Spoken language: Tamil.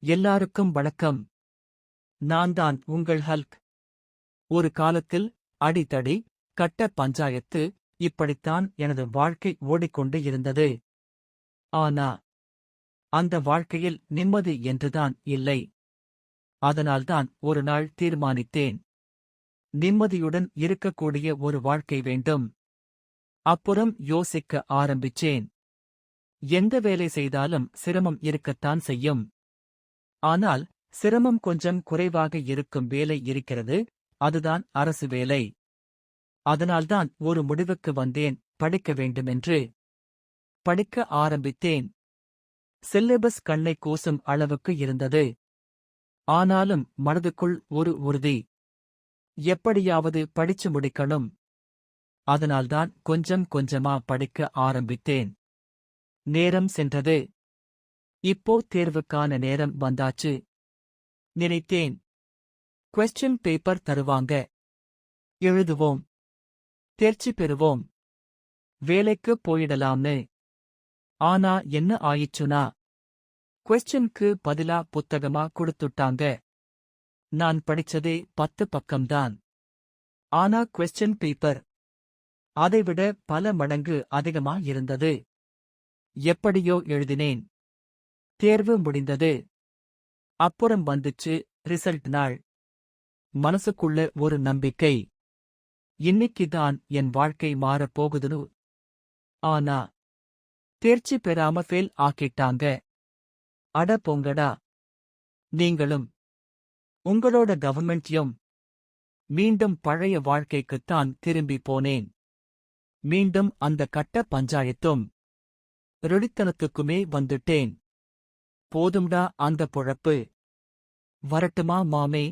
எல்லாருக்கும் வணக்கம். நான் தான் உங்கள் ஹல்க். ஒரு காலத்தில் அடிதடி, கட்ட பஞ்சாயத்து, இப்படித்தான் எனது வாழ்க்கை ஓடிக்கொண்டு இருந்தது. ஆனா அந்த வாழ்க்கையில் நிம்மதி என்றுதான் இல்லை. அதனால்தான் ஒரு நாள் தீர்மானித்தேன், நிம்மதியுடன் இருக்கக்கூடிய ஒரு வாழ்க்கை வேண்டும். அப்புறம் யோசிக்க ஆரம்பிச்சேன். எந்த வேலை செய்தாலும் சிரமம் இருக்கத்தான் செய்யும். ஆனால் சிரமம் கொஞ்சம் குறைவாக இருக்கும் வேலை இருக்கிறது, அதுதான் அரசு வேலை. அதனால்தான் ஒரு முடிவுக்கு வந்தேன், படிக்க வேண்டுமென்று. படிக்க ஆரம்பித்தேன். சிலபஸ் கண்ணை கூசும் அளவுக்கு இருந்தது. ஆனாலும் மனதுக்குள் ஒரு உறுதி, எப்படியாவது படிச்சு முடிக்கணும். அதனால்தான் கொஞ்சம் கொஞ்சமா படிக்க ஆரம்பித்தேன். நேரம் சென்றது. இப்போ தேர்வுக்கான நேரம் வந்தாச்சு. நினைத்தேன், கொஸ்டின் பேப்பர் தருவாங்க, எழுதுவோம், தேர்ச்சி பெறுவோம், வேலைக்கு போயிடலாம்னு. ஆனா என்ன ஆயிச்சுனா, கொஸ்டின்க்கு பதிலா புத்தகமா கொடுத்துட்டாங்க. நான் படிச்சதே 10 பக்கம்தான். ஆனா கொஸ்டின் பேப்பர் அதைவிட பல மடங்கு அதிகமா இருந்தது. எப்படியோ எழுதினேன். தேர்வு முடிந்தது. அப்புறம் வந்துச்சு ரிசல்ட் நாள். மனசுக்குள்ள ஒரு நம்பிக்கை, இன்னிக்குதான் என் வாழ்க்கை மாறப் போகுதுன்னு. ஆனா தேர்ச்சி பெறாம ஃபெயில் ஆக்கிட்டாங்க. அட போங்கடா. நீங்களும் உங்களோட கவர்மெண்ட்யும். மீண்டும் பழைய வாழ்க்கைக்குத்தான் திரும்பி போனேன். மீண்டும் அந்த கட்ட பஞ்சாயத்தும் ரெடித்தனத்துக்குமே வந்துட்டேன். போதும்டா அந்த பொழப்பு. வரட்டுமா மாமே?